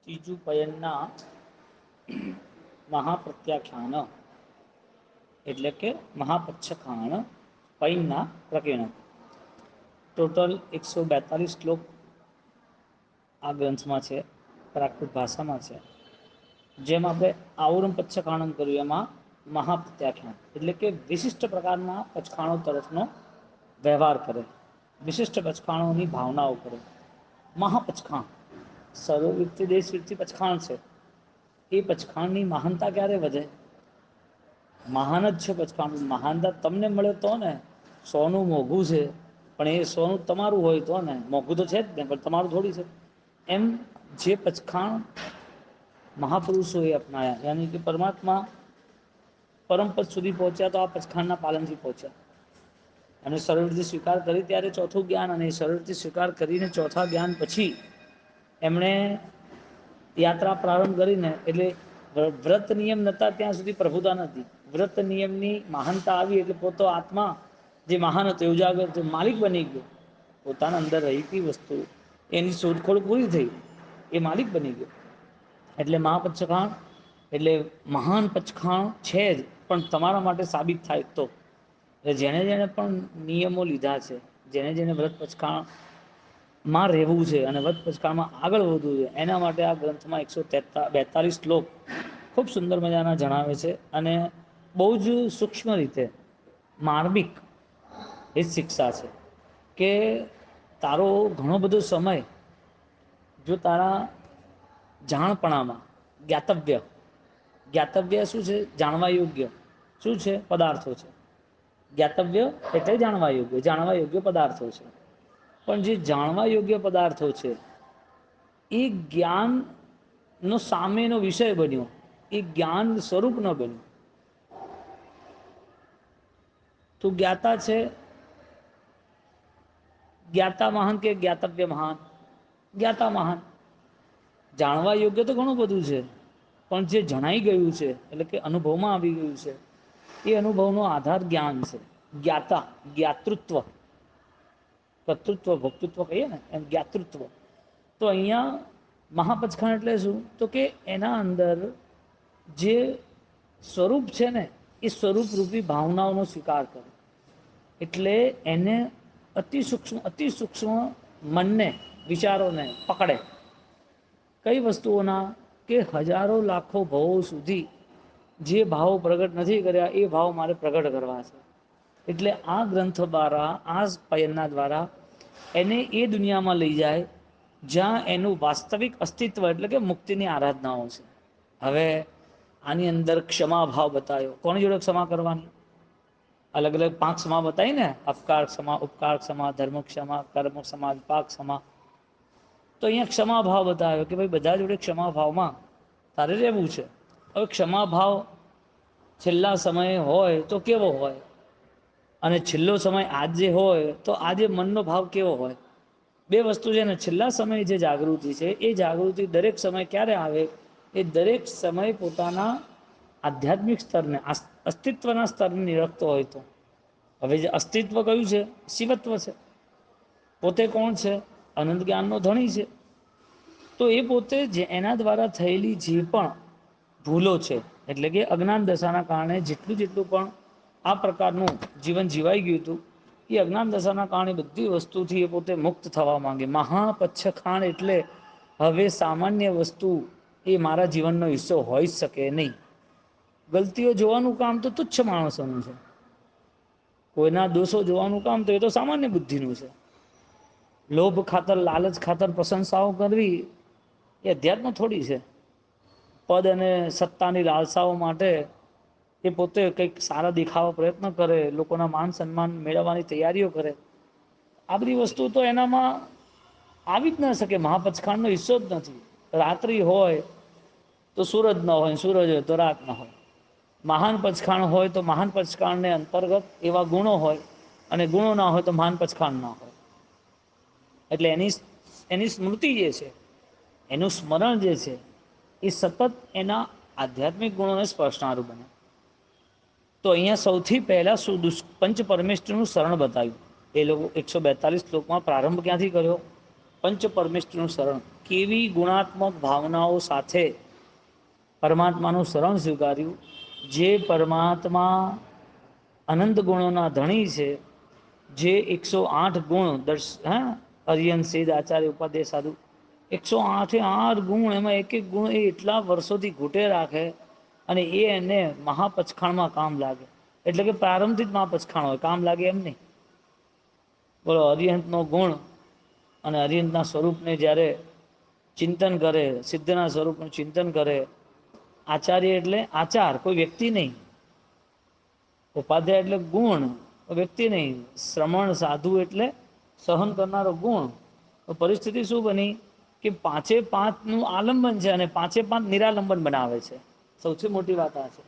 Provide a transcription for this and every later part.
ત્રીજું પયનના મહાપ્રત્યાખ્યાન એટલે કે મહાપચ્છખાણ પૈનના પ્રકીર્ણન. ટોટલ 142 શ્લોક આ ગ્રંથમાં છે, પ્રાકૃત ભાષામાં છે. જેમ આપણે આવરણ પચ્છખાણન કર્યું એમાં મહાપ્રત્યાખ્યાન એટલે કે વિશિષ્ટ પ્રકારના પચખાણો તરફનો વ્યવહાર કરે, વિશિષ્ટ પચખાણોની ભાવનાઓ કરે. મહાપચખાણ સર્વવૃત્તિ દેશવૃત્તિ પચખાણ છે. એ પચખાણની મહાનતા ક્યારે વધે? મહાન જ છે પચખાણ. મહાનતા તમને મળે તો ને. સોનું મોઘું છે પણ એ સોનું તમારું હોય તો ને. મોઘું તો છે જ ને પણ તમારું થોડી છે. એમ જે પચખાણ મહાપુરુષોએ અપનાયા યાની કે પરમાત્મા પરમપદ સુધી પહોંચ્યા તો આ પચખાણના પાલનથી પહોંચ્યા. અને સરળથી સ્વીકાર કરી ત્યારે ચોથું જ્ઞાન, અને સરળથી સ્વીકાર કરીને ચોથા જ્ઞાન પછી એમણે યાત્રા પ્રારંભ કરીને એટલે વ્રત નિયમ નતા ત્યાં સુધી પ્રભુતા નથી. વ્રત નિયમની મહાનતા આવી એટલે પોતો આત્મા જે મહાન હતો ઉજાગર તો માલિક બની ગયો. પોતાના અંદર રહેતી વસ્તુ એની શોધખોળ પૂરી થઈ, એ માલિક બની ગયો. એટલે મહાપંચખાણ એટલે મહાન પચખાણ છે જ, પણ તમારા માટે સાબિત થાય તો. એટલે જેણે જેણે પણ નિયમો લીધા છે, જેને જેને વ્રત પચખાણ માં રહેવું છે અને વધ પચકામાં આગળ વધવું છે, એના માટે આ ગ્રંથમાં 142 શ્લોક ખૂબ સુંદર મજાના જણાવે છે. અને બહુ જ સૂક્ષ્મ રીતે માર્મિક એ શિક્ષા છે કે તારો ઘણો બધો સમય જો તારા જાણપણામાં જ્ઞાતવ્ય, જ્ઞાતવ્ય શું છે? જાણવા યોગ્ય. શું છે? પદાર્થો છે. જ્ઞાતવ્ય એટલે જાણવા યોગ્ય, જાણવા યોગ્ય પદાર્થો છે. પણ જે જાણવા યોગ્ય પદાર્થો છે એ જ્ઞાન નો સામેનો વિષય બન્યો, એ જ્ઞાન સ્વરૂપ ન બન્યું. તું જ્ઞાતા છે, જ્ઞાતા મહાન કે જ્ઞાતવ્ય મહાન? જ્ઞાતા મહાન. જાણવા યોગ્ય તો ઘણું બધું છે, પણ જે જણાઈ ગયું છે એટલે કે અનુભવમાં આવી ગયું છે એ અનુભવનો આધાર જ્ઞાન છે. જ્ઞાતા, જ્ઞાતૃત્વ. કર્તૃત્વ ભોક્તૃત્વ કહીએ ને એમ જ્ઞાતૃત્વ. તો અહીંયા મહાપચખાણ એટલે શું? તો કે એના અંદર જે સ્વરૂપ છે ને એ સ્વરૂપ રૂપી ભાવનાઓનો સ્વીકાર કરે. એટલે એને અતિ સૂક્ષ્મ મનને, વિચારોને પકડે. કઈ વસ્તુઓના? કે હજારો લાખો ભવો સુધી જે ભાવો પ્રગટ નથી કર્યા એ ભાવ મારે પ્રગટ કરવા છે. એટલે આ ગ્રંથ દ્વારા, આ પયના દ્વારા એને એ દુનિયામાં લઈ જાય જ્યાં એનું વાસ્તવિક અસ્તિત્વ એટલે કે મુક્તિની આરાધનાઓ છે. હવે આની અંદર ક્ષમા ભાવ બતાવ્યો. કોની જોડે ક્ષમા કરવાની? અલગ અલગ 5 ક્ષમા બતાવી ને, અપકાર ક્ષમા, ઉપકાર ક્ષમા, ધર્મ ક્ષમા, કર્મ ક્ષમા, વિપાક ક્ષમા. તો અહીંયા ક્ષમા ભાવ બતાવ્યો કે ભાઈ બધા જોડે ક્ષમા ભાવમાં તારે રહેવું છે. હવે ક્ષમા ભાવ છેલ્લા સમયે હોય તો કેવો હોય? અને છેલ્લો સમય આજે હોય તો આજે મનનો ભાવ કેવો હોય? બે વસ્તુ છે ને. છેલ્લા સમયે જે જાગૃતિ છે એ જાગૃતિ દરેક સમય ક્યારે આવે? એ દરેક સમય પોતાના આધ્યાત્મિક સ્તરને, અસ્તિત્વના સ્તરને નિરખતો હોય તો. હવે જે અસ્તિત્વ કયું છે? શિવત્વ છે. પોતે કોણ છે? અનંત જ્ઞાનનો ધણી છે. તો એ પોતે જે એના દ્વારા થયેલી જે પણ ભૂલો છે એટલે કે અજ્ઞાન દશાના કારણે જેટલું જેટલું પણ આ પ્રકારનું જીવન જીવાઈ ગયું હતું એ અજ્ઞાન દશાના કારણે બધી વસ્તુથી એ પોતે મુક્ત થવા માંગે. મહાપચ્છખાણ એટલે હવે સામાન્ય વસ્તુ એ મારા જીવનનો હિસ્સો હોઈ જ શકે નહીં. ગલતીઓ જોવાનું કામ તો તુચ્છ માણસોનું છે. કોઈના દોષો જોવાનું કામ તો એ તો સામાન્ય બુદ્ધિનું છે. લોભ ખાતર, લાલચ ખાતર પ્રશંસાઓ કરવી એ અધ્યાત્મ થોડી છે. પદ અને સત્તાની લાલસાઓ માટે એ પોતે કંઈક સારા દેખાવા પ્રયત્ન કરે, લોકોના માન સન્માન મેળવવાની તૈયારીઓ કરે. આ બધી વસ્તુ તો એનામાં આવી જ ન શકે. મહાપચખાંડનો હિસ્સો જ નથી. રાત્રિ હોય તો સૂરજ ન હોય, સૂરજ હોય તો રાત ન હોય. મહાન પચખાણ હોય તો મહાન પચખાણને અંતર્ગત એવા ગુણો હોય, અને ગુણો ના હોય તો મહાન પચખાણ ના હોય. એટલે એની સ્મૃતિ જે છે, એનું સ્મરણ જે છે એ સતત એના આધ્યાત્મિક ગુણોને સ્પર્શનારું બને. તો અહીંયા સૌથી પહેલા પંચ પરમેશ્વરનું શરણ બતાવ્યું. એ લોકો 142 શ્લોકમાં પ્રારંભ ક્યાંથી કર્યો? પંચ પરમેષ્ઠીનું શરણ, કેવી ગુણાત્મક ભાવનાઓ સાથે પરમાત્માનું શરણ સ્વીકાર્યું. જે પરમાત્મા અનંત ગુણોના ધણી છે, જે 108 ગુણ અરિયન સિદ્ધ આચાર્ય ઉપાધ્યાય સાધુ 108 ગુણ, એમાં એક એક ગુણ એ એટલા વર્ષોથી ઘૂંટે રાખે અને એ એને મહાપચખાણમાં કામ લાગે. એટલે કે પ્રારંભથી જ મહાપચખાણ હોય, કામ લાગે એમ નહીં. બોલો, અરિહંતનો ગુણ અને અરિહંતના સ્વરૂપને જ્યારે ચિંતન કરે, સિદ્ધના સ્વરૂપનું ચિંતન કરે. આચાર્ય એટલે આચાર, કોઈ વ્યક્તિ નહીં. ઉપાધ્યાય એટલે ગુણ, વ્યક્તિ નહીં. શ્રમણ સાધુ એટલે સહન કરનારો ગુણ. તો પરિસ્થિતિ શું બની કે પાંચે પાંચનું આલંબન છે અને પાંચે પાંચ નિરાલંબન બનાવે છે. સૌથી મોટી વાત આ છે.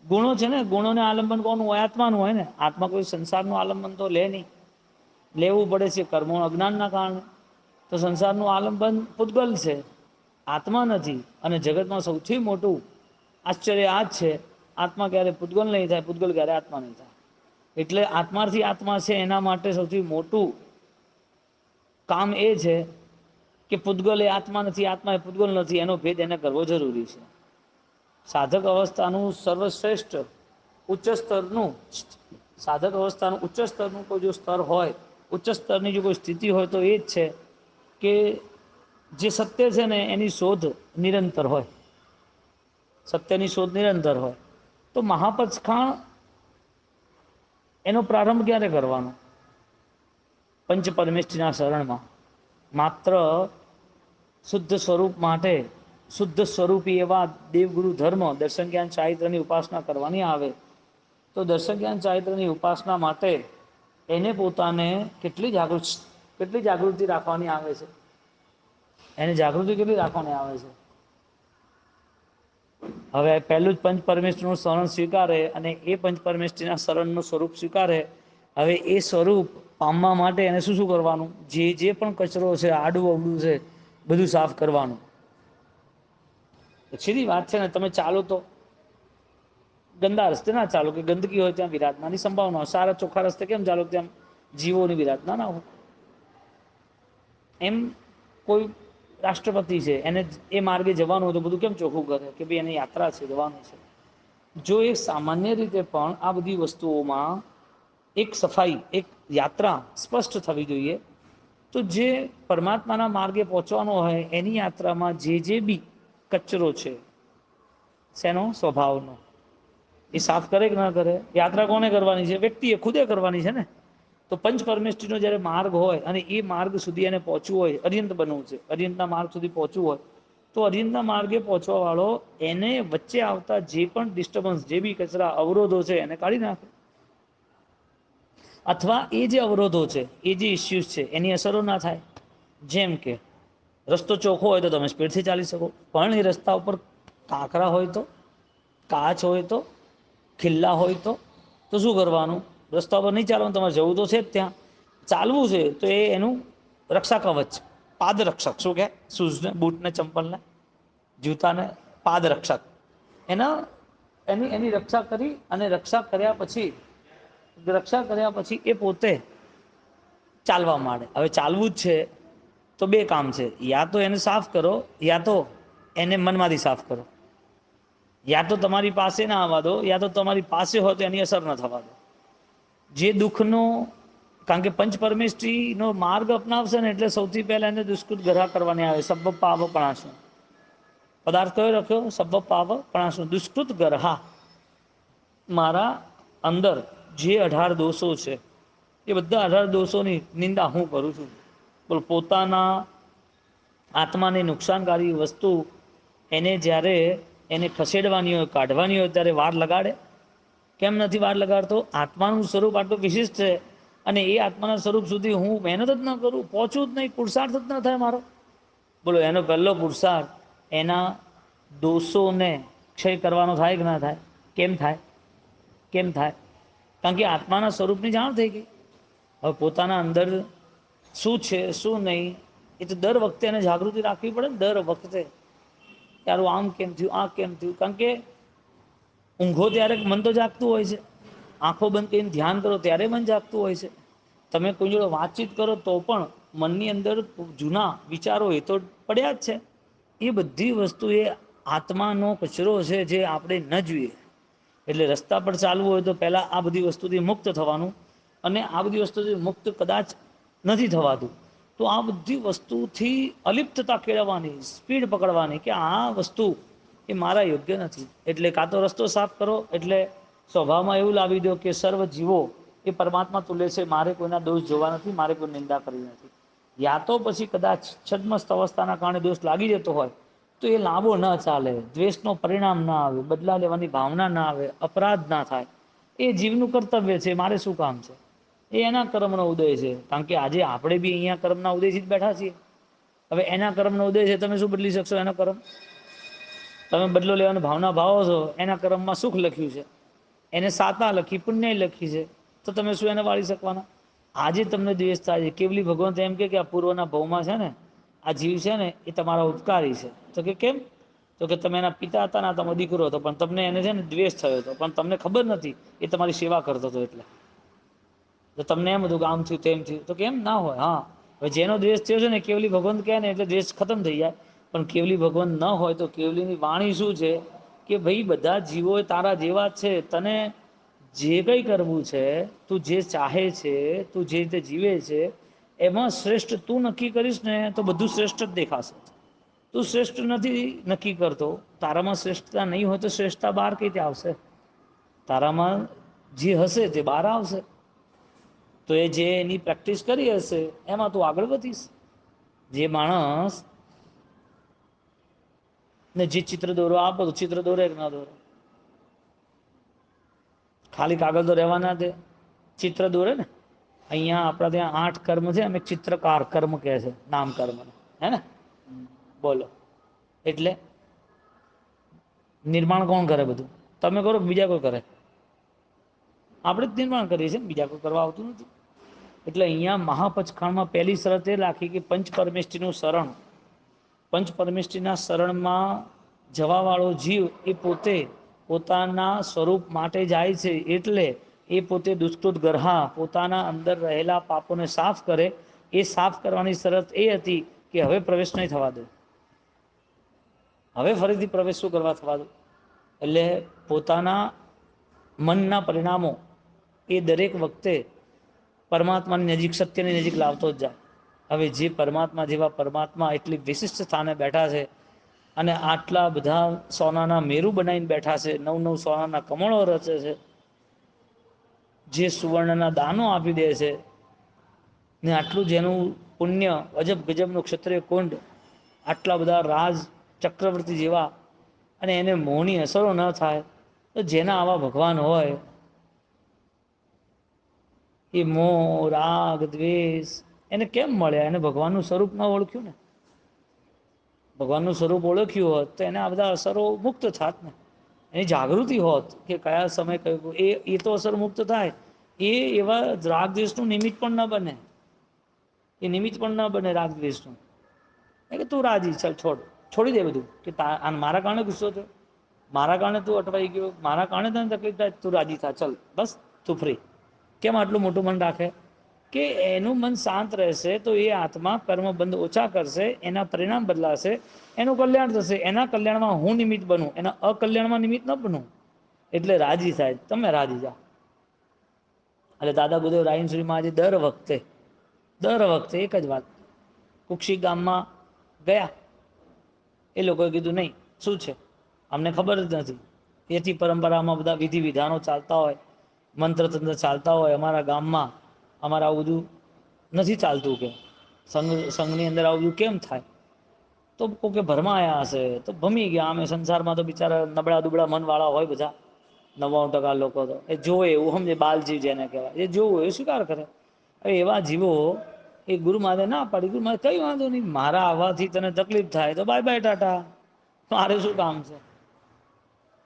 ગુણો છે ને, ગુણોને આલંબન કોનું હોય? આત્માનું હોય ને. આત્મા કોઈ સંસારનું આલંબન તો લે નહીં, લેવું પડે છે કર્મો અજ્ઞાનના કારણે. તો સંસારનું આલંબન પૂતગલ છે, આત્મા નથી. અને જગતમાં સૌથી મોટું આશ્ચર્ય આ જ છે, આત્મા ક્યારે પૂતગલ નહીં થાય, પૂતગલ ક્યારે આત્મા નહીં થાય. એટલે આત્માથી આત્મા છે, એના માટે સૌથી મોટું કામ એ છે કે પૂતગલ એ આત્મા નથી, આત્મા એ પૂતગલ નથી, એનો ભેદ એને કરવો જરૂરી છે. સાધક અવસ્થાનું સર્વશ્રેષ્ઠ ઉચ્ચ સ્તરનું, સાધક અવસ્થાનું ઉચ્ચ સ્તરનું કોઈ જો સ્તર હોય, ઉચ્ચ સ્તરની જો કોઈ સ્થિતિ હોય, તો એ જ છે કે જે સત્ય છે ને એની શોધ નિરંતર હોય, સત્યની શોધ નિરંતર હોય. તો મહાપચખાણ એનો પ્રારંભ ક્યારે કરવાનો? પંચ પરમેષ્ઠીના શરણમાં. માત્ર શુદ્ધ સ્વરૂપ માટે, શુદ્ધ સ્વરૂપી એવા દેવગુરુ ધર્મ દર્શન જ્ઞાન ચારિત્રની ઉપાસના કરવાની આવે, તો દર્શન જ્ઞાન ચારિત્રની ઉપાસના માટે એને પોતાને કેટલી જાગૃતિ રાખવાની આવે છે? એને જાગૃતિ કેટલી રાખવાની આવે છે? હવે પહેલું જ પંચ પરમેષ્ઠીનું શરણ સ્વીકારે અને એ પંચ પરમેષ્ઠીના શરણનું સ્વરૂપ સ્વીકારે. હવે એ સ્વરૂપ પામવા માટે એને શું શું કરવાનું? જે પણ કચરો છે, આડું અવડું છે, બધું સાફ કરવાનું. સીધી વાત છે ને. તમે ચાલો તો ગંદા રસ્તે ના ચાલો, કે ગંદકી હોય ત્યાં વિરાટનાની સંભાવના હોય. સારા ચોખ્ખા રસ્તે કેમ ચાલો, ત્યાં જીવોની વિરાટના ના હોય. એમ કોઈ રાષ્ટ્રપતિ છે, એને એ માર્ગે જવાનું હોય તો બધું કેમ ચોખ્ખું કરે કે ભાઈ એની યાત્રા છે, જવાનું છે. જો એ સામાન્ય રીતે પણ આ બધી વસ્તુઓમાં એક સફાઈ, એક યાત્રા સ્પષ્ટ થવી જોઈએ. તો જે પરમાત્માના માર્ગે પહોંચવાનો હોય એની યાત્રામાં જે બી કચરો છે, શેનો? સ્વભાવનો, એ સાફ કરે કે ના કરે? યાત્રા કોને કરવાની છે? વ્યક્તિએ ખુદે કરવાની છે ને. તો પંચ પરમેષ્ઠીનો જ્યારે માર્ગ હોય અને એ માર્ગ સુધી એને પહોંચવું હોય, અરિહંત બનવું છે, અરિહંતના માર્ગ સુધી પહોંચવું હોય, તો અરિહંતના માર્ગે પહોંચવા વાળો એને વચ્ચે આવતા જે પણ ડિસ્ટર્બન્સ, જે બી કચરા અવરોધો છે, એને કાઢી નાખે. અથવા એ જે અવરોધો છે, એ જે ઇસ્યુઝ છે, એની અસરો ના થાય. જેમ કે રસ્તો ચોખ્ખો હોય તો તમે સ્પીડથી ચાલી શકો, પણ એ રસ્તા ઉપર કાંકરા હોય તો, કાચ હોય તો, ખિલ્લા હોય તો શું કરવાનું? રસ્તા પર નહીં ચાલવાનું, તમારે જવું તો છે જ ત્યાં. ચાલવું છે તો એ એનું રક્ષા કવચ, પાદ રક્ષક, શું કહે? શૂઝને, બૂટને, ચંપલને, જૂતાને પાદ રક્ષક, એની રક્ષા કરી. અને રક્ષા કર્યા પછી એ પોતે ચાલવા માંડે. હવે ચાલવું જ છે તો બે કામ છે, યા તો એને સાફ કરો, યા તો એને મનમાંથી સાફ કરો. યા તો તમારી પાસે ના આવવા દો, યા તો તમારી પાસે હોય તો એની અસર ન થવા દો. જે દુઃખનો, કારણ કે પંચ પરમેષ્ઠીનો માર્ગ અપનાવશે ને એટલે સૌથી પહેલા એને દુષ્કૃત ગ્રહ કરવાની આવે. સબ્બ પાવ પણાશું પદાર્થ કયો રખ્યો? સબ્બ પાવ પણાશું, દુષ્કૃત ગ્રહા. મારા અંદર જે 18 દોષો છે, એ બધા 18 દોષોની નિંદા હું કરું છું. બોલ, પોતાના આત્માને નુકસાનકારી વસ્તુ એને જ્યારે એને ખસેડવાની હોય, કાઢવાની હોય, ત્યારે વાર લગાડે? કેમ નથી વાર લગાડતો? આત્માનું સ્વરૂપ આટલું વિશિષ્ટ છે અને એ આત્માના સ્વરૂપ સુધી હું મહેનત જ ન કરું, પહોંચું જ નહીં, પુરુષાર્થ જ ન થાય મારો. બોલો, એનો પહેલો પુરુષાર્થ એના દોષોને ક્ષય કરવાનો થાય કે ના થાય? કેમ થાય? કેમ થાય? કારણ કે આત્માના સ્વરૂપની જાણ થઈ ગઈ. હવે પોતાના અંદર શું છે, શું નહીં, એ તો દર વખતે એને જાગૃતિ રાખવી પડે ને. દર વખતે તારું આમ કેમ થયું, આ કેમ થયું? કારણ કે ઊંઘો ત્યારે મન તો જાગતું હોય છે, આંખો બંધ કરીને ધ્યાન કરો ત્યારે મન જાગતું હોય છે, તમે કોઈ જોડે વાતચીત કરો તો પણ મનની અંદર જૂના વિચારો એ તો પડ્યા જ છે. એ બધી વસ્તુ એ આત્માનો કચરો છે જે આપણે ન જોઈએ. એટલે રસ્તા પર ચાલવું હોય તો પહેલાં આ બધી વસ્તુથી મુક્ત થવાનું, અને આ બધી વસ્તુથી મુક્ત કદાચ નથી થવાતું તો આ બધી વસ્તુથી અલિપ્તતા કેળવવાની, સ્પીડ પકડવાની કે આ વસ્તુ એ મારા યોગ્ય નથી. એટલે કાં તો રસ્તો સાફ કરો, એટલે સ્વભાવમાં એવું લાવી દો કે સર્વ જીવો એ પરમાત્મા તુલે છે, મારે કોઈના દોષ જોવા નથી, મારે કોઈ નિંદા કરવી નથી. યા તો પછી કદાચ છદ્મસ્ત અવસ્થાના કારણે દોષ લાગી જતો હોય તો એ લાંબો ન ચાલે, દ્વેષનો પરિણામ ના આવે, બદલા લેવાની ભાવના ના આવે, અપરાધ ના થાય. એ જીવનું કર્તવ્ય છે, મારે શું કામ છે. એ એના કર્મનો ઉદય છે. કારણ કે આજે આપણે બી અહીંયા કર્મના ઉદયથી જ બેઠા છીએ. હવે એના કર્મનો ઉદય છે, તમે શું બદલી શકશો એનો કર્મ? તમે બદલો લેવાની ભાવના ભાવો છો, એના કર્મમાં સુખ લખ્યું છે, એને સાતા લખી, પુણ્ય લખી છે, તો તમે શું એને વાળી શકવાના? આજે તમને દ્વેષ થાય છે, કેવલી ભગવંત એમ કે આ પૂર્વના ભવમાં છે ને આ જીવ છે ને એ તમારા ઉપકારી છે. તો કે કેમ? તો કે તમે એના પિતા હતા ને, તમારો દીકરો હતો, પણ તમને એને છે ને દ્વેષ થયો હતો, પણ તમને ખબર નથી એ તમારી સેવા કરતો હતો. એટલે તો તમને એમ હતું કે આમ થયું તેમ થયું. તો કેમ ના હોય? હા, હવે જેનો દ્વેષ થયો છે ને કેવલી ભગવંત કહે ને એટલે દ્વેષ ખતમ થઈ જાય. પણ કેવલી ભગવંત ન હોય તો કેવલીની વાણી શું છે કે ભાઈ બધા જીવો તારા જેવા જ છે, તને જે કંઈ કરવું છે, તું જે ચાહે છે, તું જે રીતે જીવે છે એમાં શ્રેષ્ઠ તું નક્કી કરીશ ને તો બધું શ્રેષ્ઠ જ દેખાશે. તું શ્રેષ્ઠ નથી નક્કી કરતો, તારામાં શ્રેષ્ઠતા નહીં હોય તો શ્રેષ્ઠતા બહાર કઈ રીતે આવશે? તારામાં જે હશે તે બહાર આવશે. તો એ જે એની પ્રેક્ટિસ કરી હશે એમાં તું આગળ વધીશ. જે માણસ ને જે ચિત્ર દોરો આપો તો ચિત્ર દોરે કે ના દોરે? ખાલી કાગળ તો રહેવા ના દે, ચિત્ર દોરે ને. અહીંયા આપણા ત્યાં 8 કર્મ છે, અમે ચિત્રકાર કર્મ કહે છે, નામ કર્મ, હે ને? બોલો, એટલે નિર્માણ કોણ કરે? બધું તમે કરો કે બીજા કોઈ કરે? આપણે જ નિર્માણ કરીએ છીએ ને, બીજા કોઈ કરવા આવતું નથી. એટલે અહીંયા મહાપંચકાંડમાં પહેલી શરત એ રાખી કે પંચ પરમેષ્ઠિનું શરણ, પંચ પરમેષ્ઠિના શરણમાં જવાવાળો જીવ એ પોતે પોતાના સ્વરૂપ માટે જાય છે. એટલે એ પોતે દુષ્કૃત ગરહા પોતાના અંદર રહેલા પાપોને સાફ કરે. એ સાફ કરવાની શરત એ હતી કે હવે પ્રવેશ નહીં થવા દે, હવે ફરીથી પ્રવેશ શું કરવા થવા દો? એટલે પોતાના મનના પરિણામો એ દરેક વખતે પરમાત્માની નજીક, સત્યની નજીક લાવતો જ જાય. હવે જે પરમાત્મા જેવા પરમાત્મા એટલી વિશિષ્ટ સ્થાને બેઠા છે અને આટલા બધા સોનાના મેરુ બનાવીને બેઠા છે, 9 સોનાના કમળો રચે છે, જે સુવર્ણના દાનો આપી દે છે, ને આટલું જેનું પુણ્ય અજબ ગજબનું ક્ષત્રિય કુંડ, આટલા બધા રાજ ચક્રવર્તી જેવા, અને એને મોહની અસરો ન થાય, તો જેના આવા ભગવાન હોય એ મોહ, રાગ, દ્વેષ એને કેમ મળ્યા? એને ભગવાનનું સ્વરૂપ ન ઓળખ્યું ને. ભગવાનનું સ્વરૂપ ઓળખ્યું હોત તો એને આ બધા અસરો મુક્ત થાત ને. એની જાગૃતિ હોત કે કયા સમય કયું એ તો અસર મુક્ત થાય. એ એવા રાગ દ્વેષનું નિમિત્ત પણ ન બને, એ નિમિત્ત પણ ન બને રાગ દ્વેષનું. કે તું રાજી, ચાલ છોડ, છોડી દે બધું, કે મારા કારણે ગુસ્સો થયો, મારા કારણે તું અટવાઈ ગયો, મારા કારણે તને તકલીફ થાય, તું રાજી થા, ચાલ બસ તું ફ્રી. કેમ આટલું મોટું મન રાખે? કે એનું મન શાંત રહેશે તો એ આત્મા કર્મબંધ ઓછા કરશે, એના પરિણામ બદલાશે, એનું કલ્યાણ થશે. એના કલ્યાણમાં હું નિમિત્ત બનું, એના અકલ્યાણમાં નિમિત્ત ન બનું. એટલે રાજી થાય, તમે રાજી જાઓ. એટલે દાદા ગુરુદેવ રાયનશ્રીમાં આજે દર વખતે એક જ વાત, કુક્ષી ગામમાં ગયા, એ લોકોએ કીધું નહીં, શું છે અમને ખબર જ નથી. એથી પરંપરામાં બધા વિધિ વિધાનો ચાલતા હોય, મંત્ર તંત્ર ચાલતા હોય. અમારા ગામમાં અમારે આવું બધું નથી ચાલતું. કે સંઘની અંદર આવું બધું કેમ થાય? તો કોકે ભરમાયા હશે, તો ભમી ગયા. અમે સંસારમાં તો બિચારા નબળા દુબળા મન વાળા હોય બધા, 99% લોકો તો એ જોવે એવું સમજે, બાલજીવ જેને કહેવાય, એ જોવું એ સ્વીકાર કરે. હવે એવા જીવો એ ગુરુ મહારાજે ના પાડી. ગુરુ મહારાજ કઈ વાંધો નહીં, મારા આવવાથી તને તકલીફ થાય તો બાય બાય ટાટા, મારે શું કામ છે?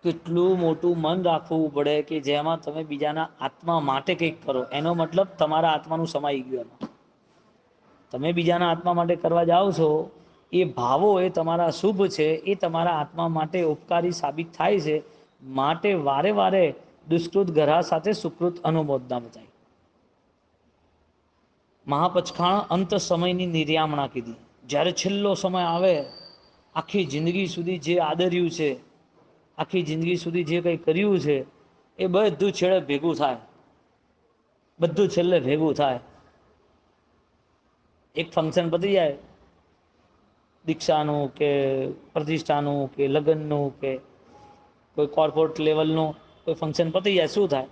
કેટલું મોટું મન રાખવું પડે કે જેમાં તમે બીજાના આત્મા માટે કંઈક કરો, એનો મતલબ તમારા આત્માનું સમાઈ ગયું એમાં. તમે બીજાના આત્મા માટે કરવા જાઓ છો, એ ભાવો એ તમારા શુભ છે, એ તમારા આત્મા માટે ઉપકારી સાબિત થાય છે. માટે વારે વારે દુષ્કૃત ગ્રહ સાથે સુકૃત અનુમોદના બતાય. મહાપચખાણ અંત સમયની નિર્યામણા કીધી. જ્યારે છેલ્લો સમય આવે, આખી જિંદગી સુધી જે આદર્યું છે, આખી જિંદગી સુધી જે કંઈ કર્યું છે, એ બધું છેલ્લે ભેગું થાય. બધું છેલ્લે ભેગું થાય. એક ફંક્શન પતી જાય, દીક્ષાનું કે પ્રતિષ્ઠાનું કે લગ્નનું કે કોઈ કોર્પોરેટ લેવલનું કોઈ ફંક્શન પતી જાય, શું થાય?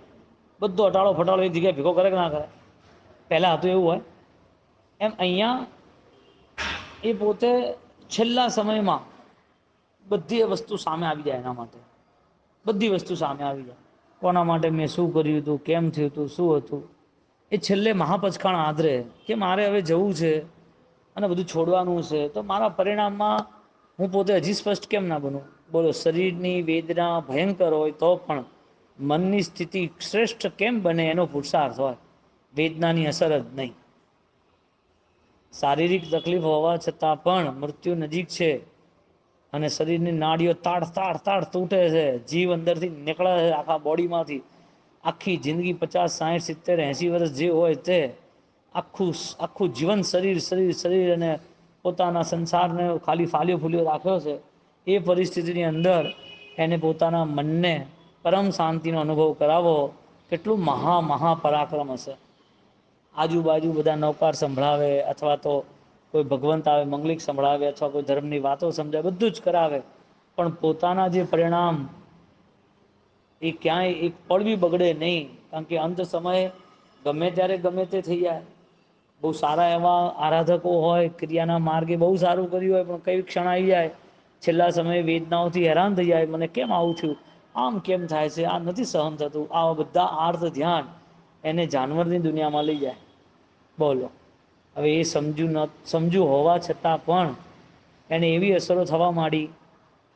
બધો અટાળો ફટાળો એક જગ્યાએ ભેગો કરે કે ના કરે? પહેલાં હતું એવું હોય. એમ અહીંયા એ પોતે છેલ્લા સમયમાં બધી એ વસ્તુ સામે આવી જાય. એના માટે બધી વસ્તુ સામે આવી જાય. કોના માટે મેં શું કર્યું હતું, કેમ થયું હતું, શું હતું, એ છેલ્લે મહાપચખાણ આદરે કે મારે હવે જવું છે અને બધું છોડવાનું છે, તો મારા પરિણામમાં હું પોતે હજી સ્પષ્ટ કેમ ના બનું? બોલો, શરીરની વેદના ભયંકર હોય તો પણ મનની સ્થિતિ શ્રેષ્ઠ કેમ બને એનો પુરુષાર્થ હોય, વેદનાની અસર જ નહીં. શારીરિક તકલીફ હોવા છતાં પણ મૃત્યુ નજીક છે અને શરીરની નાડીઓ તાડ તાડ તાડ તૂટે છે, જીવ અંદરથી નીકળે છે આખા બોડીમાંથી. આખી જિંદગી 50, 60, 70, 80 વર્ષ જે હોય તે આખું આખું જીવન શરીર શરીર શરીર અને પોતાના સંસારને ખાલી ફાલ્યો ફૂલ્યો રાખ્યો છે. એ પરિસ્થિતિની અંદર એને પોતાના મનને પરમ શાંતિનો અનુભવ કરાવો, કેટલું મહાપરાક્રમ હશે. આજુબાજુ બધા નૌકાર સંભળાવે, અથવા તો કોઈ ભગવંત આવે મંગલિક સંભળાવે, અથવા કોઈ ધર્મની વાતો સમજાવે, બધું જ કરાવે, પણ પોતાના જે પરિણામ એ ક્યાંય એક પળ બી બગડે નહીં. કારણ કે અંત સમયે ગમે ત્યારે ગમે તે થઈ જાય. બહુ સારા એવા આરાધકો હોય, ક્રિયાના માર્ગે બહુ સારું કર્યું હોય, પણ કઈ ક્ષણ આવી જાય, છેલ્લા સમયે વેદનાઓથી હેરાન થઈ જાય, મને કેમ આવું થયું, આમ કેમ થાય છે, આ નથી સહન થતું. આવા બધા આર્થ ધ્યાન એને જાનવરની દુનિયામાં લઈ જાય. બોલો, હવે એ સમજુ હોવા છતાં પણ એને એવી અસરો થવા માંડી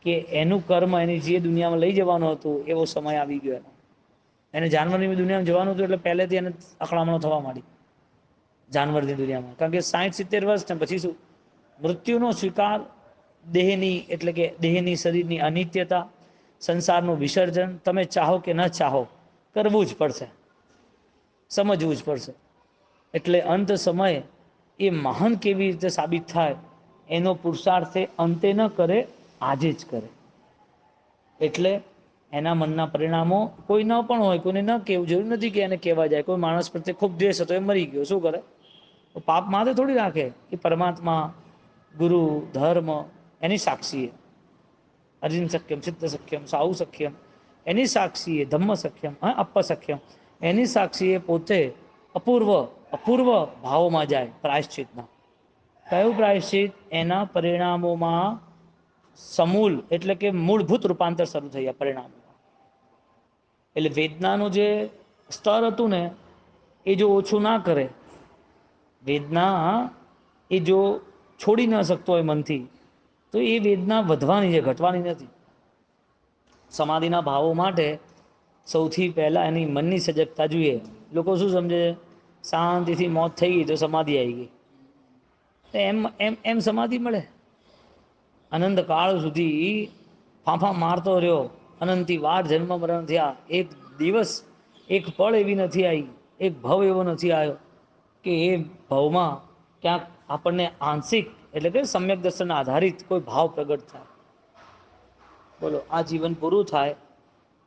કે એનું કર્મ એની જે દુનિયામાં લઈ જવાનું હતું એવો સમય આવી ગયો. એને જાનવરની દુનિયામાં જવાનું હતું, એટલે પહેલેથી એને અકળામણો થવા માંડી જાનવરની દુનિયામાં. કારણ કે 60-70 વર્ષ ને પછી શું? મૃત્યુનો સ્વીકાર, દેહની એટલે કે દેહની શરીરની અનિત્યતા, સંસારનું વિસર્જન, તમે ચાહો કે ન ચાહો કરવું જ પડશે, સમજવું જ પડશે. એટલે અંત સમયે એ મહાન કેવી રીતે સાબિત થાય એનો પુરુષાર્થે અંતે ન કરે, આજે જ કરે. એટલે એના મનના પરિણામો કોઈ ન પણ હોય, કોઈને ન કહેવું જરૂર નથી કે એને કહેવા જાય. કોઈ માણસ પ્રત્યે ખૂબ દ્વેષ હતો, એ મરી ગયો, શું કરે? પાપ માથે થોડી રાખે. એ પરમાત્મા, ગુરુ, ધર્મ એની સાક્ષી એ અર્જુન સખ્યમ, સિદ્ધ સખ્યમ, સાહુ સખ્યમ એની સાક્ષી એ ધમ્મ સખ્યમ, અપ્પ સખ્યમ એની સાક્ષી એ પોતે અપૂર્વ ભાવોમાં જાય પ્રાયશ્ચિતના. કયું પ્રાયશ્ચિત? એના પરિણામોમાં સમૂલ એટલે કે મૂળભૂત રૂપાંતર શરૂ થયા પરિણામો. એટલે વેદનાનું જે સ્તર હતું ને, એ જો ઓછું ના કરે, વેદના એ જો છોડી ન શકતો હોય મનથી, તો એ વેદના વધવાની છે, ઘટવાની નથી. સમાધિના ભાવો માટે સૌથી પહેલા એની મનની સજગતા જોઈએ. લોકો શું સમજે છે? શાંતિથી મોત થઈ ગઈ તો સમાધિ આવી ગઈ. એમ એમ એમ સમાધિ મળે? અનંત કાળ સુધી ફાંફા મારતો રહ્યો, અનંતી વાર જન્મ મરણ થયા, એક દિવસ એક પળ એવી નથી આવી, એક ભવ એવો નથી આવ્યો કે એ ભવમાં ક્યાંક આપણને આંશિક એટલે કે સમ્યક દર્શન આધારિત કોઈ ભાવ પ્રગટ થાય. બોલો, આ જીવન પૂરું થાય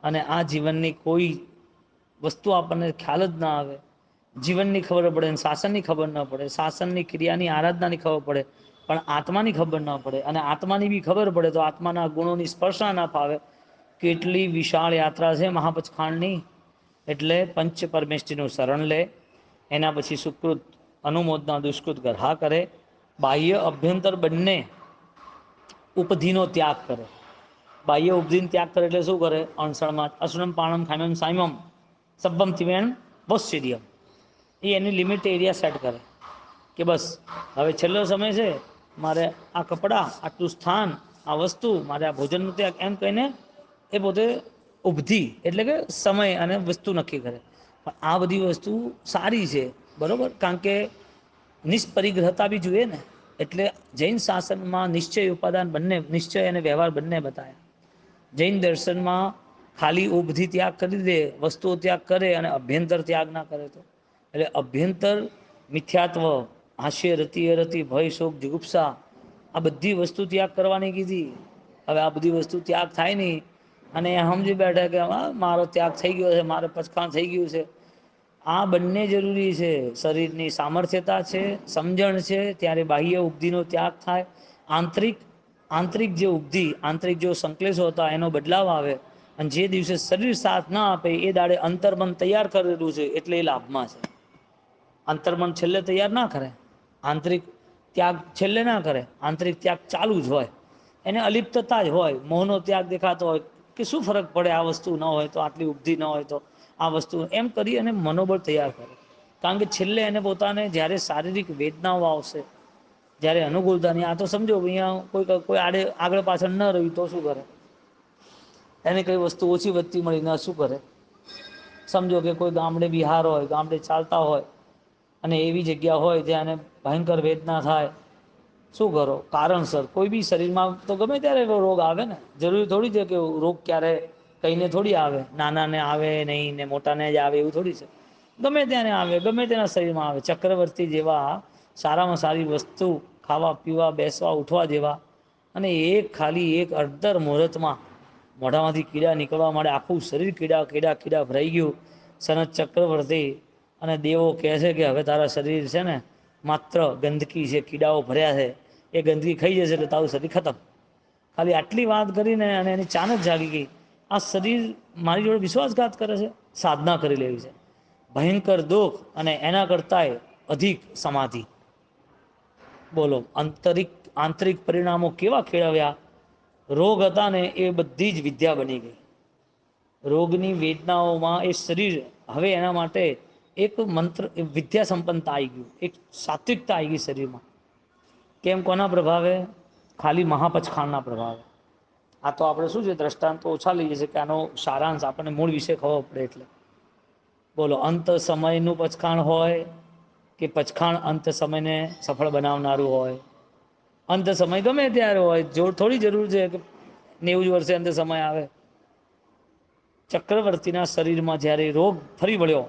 અને આ જીવનની કોઈ વસ્તુ આપણને ખ્યાલ જ ના આવે. જીવનની ખબર પડે, શાસનની ખબર ન પડે, શાસનની ક્રિયાની આરાધનાની ખબર પડે, પણ આત્માની ખબર ન પડે. અને આત્માની બી ખબર પડે તો આત્માના ગુણોની સ્પર્શા ના ફાવે. કેટલી વિશાળ યાત્રા છે મહાપચખાંડની. એટલે પંચ પરમેષ્ઠીનું શરણ લે, એના પછી સુકૃત અનુમોદના દુષ્કૃત ગરહા કરે, બાહ્ય અભ્યંતર બંને ઉપધિનો ત્યાગ કરે. બાહ્ય ઉપધિનો ત્યાગ કરે એટલે શું કરે? અણસણમાં અસુનમ પાણમ ખામ્યમ સામ્યમ સબ્બમ ત્રિવેણ વશ્ચર્યમ, એ એની લિમિટ એરિયા સેટ કરે કે બસ હવે છેલ્લો સમય છે, મારે આ કપડાં, આટલું સ્થાન, આ વસ્તુ, મારે આ ભોજનનો ત્યાગ, એમ કહીને એ પોતે ઉપધિ એટલે કે સમય અને વસ્તુ નક્કી કરે. પણ આ બધી વસ્તુ સારી છે, બરાબર, કારણ કે નિષ્પરિગ્રહતા બી જોઈએ ને. એટલે જૈન શાસનમાં નિશ્ચય ઉપાદાન બંને, નિશ્ચય અને વ્યવહાર બંને બતાવ્યા. જૈન દર્શનમાં ખાલી ઉપધિ ત્યાગ કરી દે, વસ્તુઓ ત્યાગ કરે અને અભ્યંતર ત્યાગ ના કરે તો. એટલે અભ્યંતર મિથ્યાત્વ, હાસ્ય, રતિ અરતિ, ભય, શોક, જુગુપ્સા, આ બધી વસ્તુ ત્યાગ કરવાની કીધી. હવે આ બધી વસ્તુ ત્યાગ થાય નહીં અને સમજી બેઠા કે મારો ત્યાગ થઈ ગયો છે, મારે પચકાણ થઈ ગયું છે. આ બંને જરૂરી છે. શરીરની સામર્થ્યતા છે, સમજણ છે, ત્યારે બાહ્ય ઉપધિનો ત્યાગ થાય. આંતરિક આંતરિક જે ઉપધિ, આંતરિક જે સંકલેશો હતા એનો બદલાવ આવે. અને જે દિવસે શરીર સાથ ના આપે એ દાડે અંતર્મન તૈયાર કરેલું છે એટલે એ લાભમાં છે. અંતર્મન છેલ્લે તૈયાર ના કરે, આંતરિક ત્યાગ છેલ્લે ના કરે, આંતરિક ત્યાગ ચાલુ જ હોય. એને અલિપ્તતા જ હોય, મોહનો ત્યાગ દેખાતો હોય કે શું ફરક પડે, આ વસ્તુ ન હોય તો, આટલી ઉપધિ ન હોય તો, આ વસ્તુ એમ કરી અને મનોબળ તૈયાર કરે. કારણ કે છેલ્લે એને પોતાને જ્યારે શારીરિક વેદનાઓ આવશે, જ્યારે અનુકૂળતા નહીં, આ તો સમજો અહીંયા કોઈ આડે આગળ પાછળ ન રહ્યું તો શું કરે, એને કઈ વસ્તુ ઓછી વધતી મળી ના શું કરે. સમજો કે કોઈ ગામડે બિહાર હોય, ગામડે ચાલતા હોય અને એવી જગ્યા હોય જ્યાં એને ભયંકર વેદના થાય, શું કરો કારણસર. કોઈ બી શરીરમાં તો ગમે ત્યારે રોગ આવે ને, જરૂરી થોડી છે કે રોગ ક્યારે કઈને થોડી આવે, નાનાને આવે નહીં ને મોટાને જ આવે એવું થોડી છે. ગમે ત્યાંને આવે, ગમે તેના શરીરમાં આવે. ચક્રવર્તી જેવા સારામાં સારી વસ્તુ ખાવા પીવા બેસવા ઉઠવા જેવા, અને એક ખાલી એક અડધર મુહૂર્તમાં મોઢામાંથી કીડા નીકળવા માંડે, આખું શરીર કીડા કીડા કીડા ભરાઈ ગયું. સનત ચક્રવર્તી અને દેવો કહે છે કે હવે તારા શરીર છે ને માત્ર ગંદકી છે, કીડાઓ ભર્યા છે, એ ગંદકી ખાઈ જશે એટલે તારું શરીર ખતમ. ખાલી આટલી વાત કરીને અને એની ચાન જ જાગી ગઈ. આ શરીર મારી જોડે વિશ્વાસઘાત કરે છે, સાધના કરી લેવી છે. ભયંકર દુઃખ અને એના કરતાંય અધિક સમાધિ. બોલો આંતરિક પરિણામો કેવા કેળવ્યા. રોગ હતા ને એ બધી જ વિદ્યા બની ગઈ. રોગની વેદનાઓમાં એ શરીર હવે એના માટે એક મંત્ર વિદ્યા સંપન્નતા આવી ગયું, એક સાત્વિકતા આવી ગઈ શરીરમાં. કેમ, કોના પ્રભાવે? ખાલી મહાપચખાણના પ્રભાવે. આ તો આપણે શું છે દ્રષ્ટાંતો ઓછા લઈએ છીએ કે આનો સારાંશ આપણને મૂળ વિશે ખબર પડે એટલે. બોલો, અંત સમયનું પચખાણ હોય કે પચખાણ અંત સમયને સફળ બનાવનારું હોય. અંત સમય ગમે ત્યારે હોય, જોર થોડી જરૂર છે કે 90 જ વર્ષે અંત સમય આવે. ચક્રવર્તીના શરીરમાં જ્યારે રોગ ફરી વળ્યો,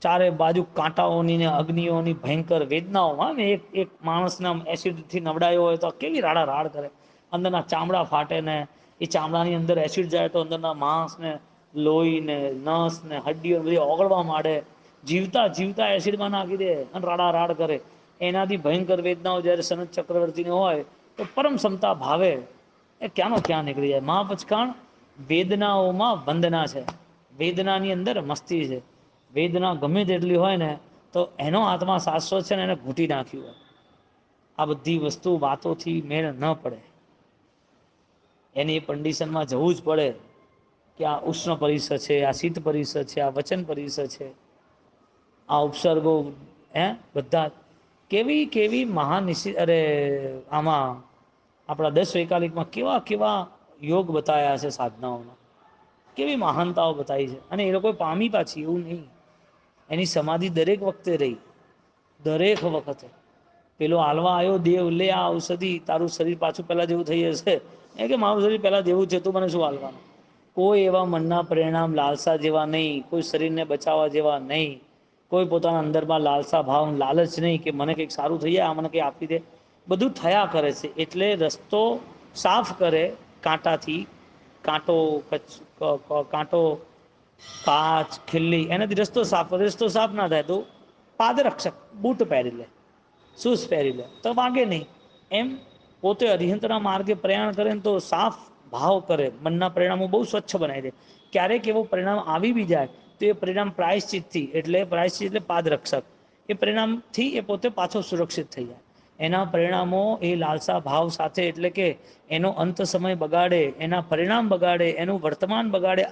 ચારે બાજુ કાંટાઓની ને અગ્નિઓની ભયંકર વેદનાઓમાં ને એક માણસના એસિડથી નવડાયો હોય તો કેવી રાડા રાડ કરે, અંદરના ચામડા ફાટે ને એ ચામડાની અંદર એસિડ જાય તો અંદરના માંસ ને લોહી ને નસ ને હડ્ડીઓ બધી ઓગળવા માંડે. જીવતા જીવતા એસિડમાં નાખી દે અને રાડા રાડ કરે. એનાથી ભયંકર વેદનાઓ જ્યારે સનત ચક્રવર્તીને હોય તો પરમ ક્ષમતા ભાવે એ ક્યાંનો ક્યાં નીકળી જાય. મહાપચખાણ વેદનાઓમાં વંદના છે, વેદનાની અંદર મસ્તી છે. વેદના ગમે તેટલી હોય ને તો એનો આત્મા શાશ્વત છે ને એને ઘૂંટી નાખ્યું હોય. આ બધી વસ્તુ વાતોથી મેળ ન પડે, એની કન્ડિશનમાં જવું જ પડે કે આ ઉષ્ણ પરિસર છે, આ શીત પરિસર છે, આ વચન પરિસર છે, આ ઉપસર્ગો બધા કેવી કેવી મહાનિશિ અરે આમાં આપણા 10 વૈકાલિકમાં કેવા કેવા યોગ બતાવ્યા છે સાધનાઓના, કેવી મહાનતાઓ બતાવી છે. અને એ લોકો પામી પાછી એવું નહીં, એની સમાધિ દરેક વખતે રહી, દરેક વખતે. પેલો હાલવા આવ્યો દેવ લે આ ઔષધિ, તારું શરીર પાછું પહેલાં જેવું થઈ જશે. એ કે મારું શરીર પહેલાં જેવું છે, તું મને શું હાલવાનું. કોઈ એવા મનના પરિણામ લાલસા જેવા નહીં, કોઈ શરીરને બચાવવા જેવા નહીં, કોઈ પોતાના અંદરમાં લાલસા ભાવ લાલચ નહીં કે મને કંઈક સારું થઈ જાય, આ મને કંઈ આપી દે. બધું થયા કરે છે એટલે રસ્તો સાફ કરે કાંટાથી. કાંટો કાંટો કાચ ખિલ્લી એનાથી રસ્તો સાફ ના થાય તો પાદરક્ષક બૂટ પહેરી લે, શૂઝ પહેરી લે તો વાગે નહીં. એમ પોતે અરિહંતના માર્ગે પ્રયાણ કરે ને તો સાફ ભાવ કરે, મનના પરિણામો બહુ સ્વચ્છ બનાવી દે. ક્યારેક એવો પરિણામ આવી બી જાય તો એ પરિણામ પ્રાયશ્ચિતથી, એટલે પ્રાયશ્ચિત એટલે પાદરક્ષક, એ પરિણામથી એ પોતે પાછો સુરક્ષિત થઈ જાય. એના પરિણામો એ લાલસા ભાવ સાથે, એટલે કે એનો અંત સમય બગાડે, એના પરિણામ બગાડે, એનું વર્તમાન બગાડે,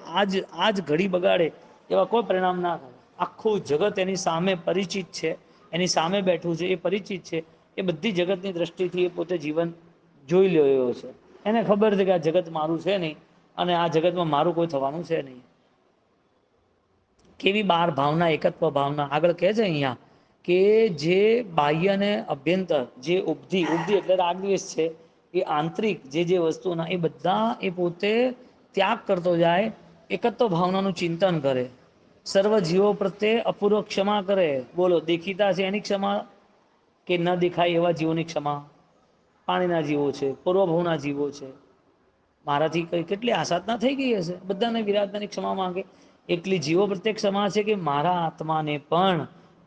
આજ ઘડી બગાડે એવા કોઈ પરિણામ ના થાય. આખું જગત એની સામે પરિચિત છે, એની સામે બેઠું છે, એ પરિચિત છે. એ બધી જગતની દ્રષ્ટિથી એ પોતે જીવન જોઈ રહ્યો છે. એને ખબર છે કે આ જગત મારું છે નહીં અને આ જગતમાં મારું કોઈ થવાનું છે નહીં. કેવી બાર ભાવના, એકત્વ ભાવના આગળ કહે છે અહીંયા કે જે બાહ્ય અને અભ્યંતર, જે ઉપધિ એટલે રાગદ્વેષ છે, એ આંતરિક જે વસ્તુના એ બધા એ પોતે ત્યાગ કરતો જાય, એકત્વ ભાવનાનું ચિંતન કરે. સર્વ જીવો પ્રત્યે અપૂર્વ ક્ષમા કરે. બોલો, દેખીતા છે એની ક્ષમા કે ન દેખાય એવા જીવોની ક્ષમા? પાણીના જીવો છે, પૂર્વભવના જીવો છે, મારાથી કેટલી આસાધના થઈ ગઈ હશે, બધાને વિરાટની ક્ષમા માંગે. એટલી જીવો પ્રત્યે ક્ષમા છે કે મારા આત્માને પણ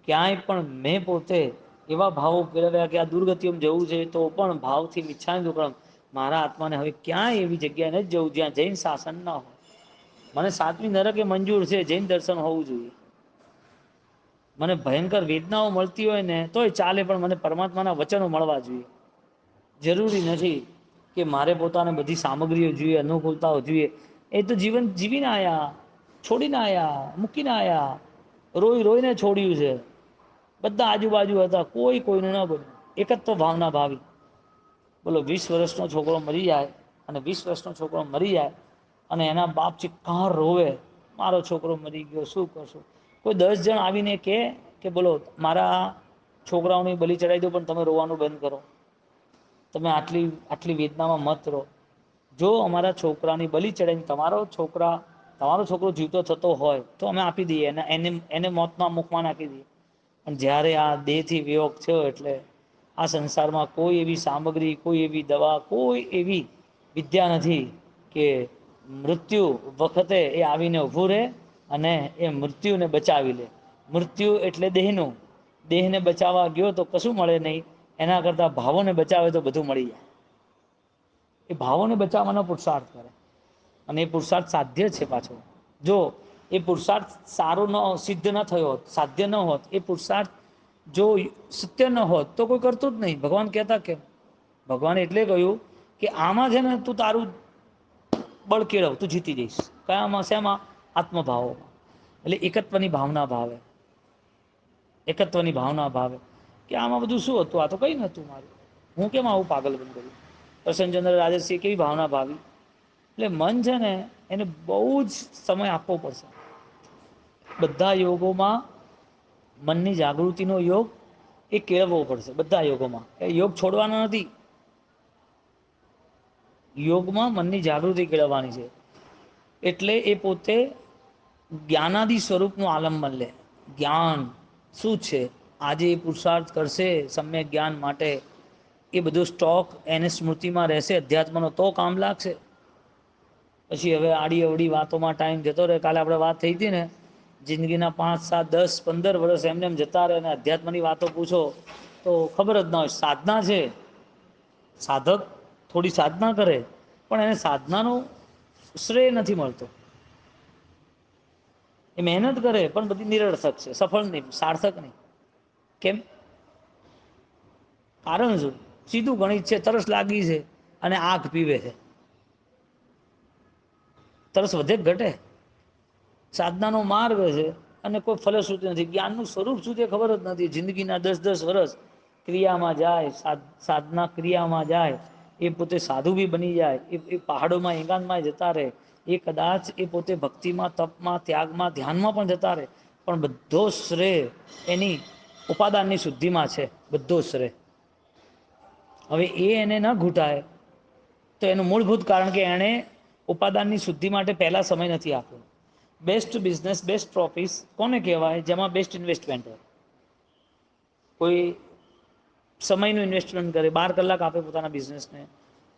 ક્યાંય પણ મેં પોતે એવા ભાવો કેળવ્યા કે આ દુર્ગતિઓમ જવું છે તો પણ ભાવથી ઈચ્છા દુકડમ મારા આત્માને હવે ક્યાંય એવી જગ્યાએ નથી જવું જ્યાં જૈન શાસન ના હોય. મને સાતમી નરકે મંજૂર છે, જૈન દર્શન હોવું જોઈએ. મને ભયંકર વેદનાઓ મળતી હોય ને તોય ચાલે, પણ મને પરમાત્માના વચનો મળવા જોઈએ. જરૂરી નથી કે મારે પોતાને બધી સામગ્રીઓ જોઈએ, અનુકૂળતાઓ જોઈએ. એ તો જીવન જીવીને આયા, છોડીને આયા, મૂકીને આયા, રોઈ રોઈને છોડ્યું છે. બધા આજુબાજુ હતા, કોઈ કોઈનું ના બન્યું. એકત્વ ભાવના ભાવી. બોલો, 20 વર્ષનો છોકરો મરી જાય અને 20 વર્ષનો છોકરો મરી જાય અને એના બાપ ચિત્કાર રોવે, મારો છોકરો મરી ગયો, શું કરશું? કોઈ 10 જણ આવીને કે બોલો મારા છોકરાઓની બલી ચડાવી દો પણ તમે રોવાનું બંધ કરો, તમે આટલી આટલી વેદનામાં મત રહો. જો અમારા છોકરાની બલી ચડાવીને તમારો છોકરો જીવતો થતો હોય તો અમે આપી દઈએ, એને મોતના મુખમાં નાખી દઈએ. પણ જ્યારે આ દેહથી વિયોગ થયો એટલે આ સંસારમાં કોઈ એવી સામગ્રી, કોઈ એવી દવા, કોઈ એવી વિદ્યા નથી કે મૃત્યુ વખતે એ આવીને ઊભું રહે અને એ મૃત્યુને બચાવી લે. મૃત્યુ એટલે દેહનું, દેહને બચાવવા ગયો તો કશું મળે નહીં, એના કરતા ભાવોને બચાવે તો બધું મળી જાય. એ ભાવોને બચાવવાનો પુરુષાર્થ કરે અને એ પુરુષાર્થ સાધ્ય છે. પાછો જો એ પુરુષાર્થ સારો ન સિદ્ધ ન થયો હોત, સાધ્ય ન હોત, એ પુરુષાર્થ જો સત્ય ન હોત તો કોઈ કરતું જ નહીં. ભગવાન કહેતા કેમ? ભગવાને એટલે કહ્યું કે આમાં છે ને તું તારું બળ કેળવ, તું જીતી જઈશ. કયામાં? શેમાં? આત્મભાવોમાં. એટલે એકત્વની ભાવના ભાવે, એકત્વની ભાવના ભાવે કે આમાં બધું શું હતું, આ તો કંઈ નહોતું મારું, હું કેમ આવું પાગલ બન કર્યું? પ્રસન્નચંદ્ર રાજસિંહ કેવી ભાવના ભાવી. એટલે મન છે ને એને બહુ જ સમય આપવો પડશે. બધા યોગોમાં મનની જાગૃતિનો યોગ એ કેળવવો પડશે. બધા યોગોમાં એ યોગ છોડવાના નથી. યોગમાં મનની જાગૃતિ કેળવવાની છે. એટલે એ પોતે જ્ઞાનાદિ સ્વરૂપનું આલંબન લે. જ્ઞાન શું છે? આજે એ પુરુષાર્થ કરશે સમ્યક જ્ઞાન માટે, એ બધો સ્ટોક એને સ્મૃતિમાં રહેશે અધ્યાત્મનો, તો કામ લાગશે. પછી હવે આડી અવડી વાતોમાં ટાઈમ જતો રહે. કાલે આપણે વાત થઈ હતી ને, જિંદગીના 5, 7, 10, 15 વર્ષ એમને એમ જતા રહે અને અધ્યાત્મની વાતો પૂછો તો ખબર જ ના હોય. સાધના છે, સાધક થોડી સાધના કરે પણ એને સાધનાનો શ્રેય નથી મળતો. એ મહેનત કરે પણ બધી નિરર્થક છે, સફળ નહીં, સાર્થક નહીં. કેમ? કારણ શું? સીધું ગણિત છે. તરસ લાગી છે અને આગ પીવે છે. તરસ વધે કે ઘટે? સાધનાનો માર્ગ છે અને કોઈ ફલશ્રુતિ નથી. જ્ઞાનનું સ્વરૂપ શું છે ખબર જ નથી. જિંદગીના 10-10 વર્ષ ક્રિયામાં જાય, સાધના ક્રિયામાં જાય. એ પોતે સાધુ બી બની જાય, એ પહાડોમાં એકાંતમાં જતા રહે, એ કદાચ એ પોતે ભક્તિમાં, તપમાં, ત્યાગમાં, ધ્યાનમાં પણ જતા રહે, પણ બધો શ્રેય એની ઉપાદાનની શુદ્ધિમાં છે. બધો શ્રેય. હવે એ એને ન ઘૂંટાય તો એનું મૂળભૂત કારણ કે એણે ઉપાદાનની શુદ્ધિ માટે પહેલા સમય નથી આપ્યો. બેસ્ટ બિઝનેસ, બેસ્ટ પ્રોફિટ કોને કહેવાય? જેમાં બેસ્ટ ઇન્વેસ્ટમેન્ટ હોય. કોઈ સમયનું ઇન્વેસ્ટમેન્ટ કરે, 12 કલાક આપે પોતાના બિઝનેસને,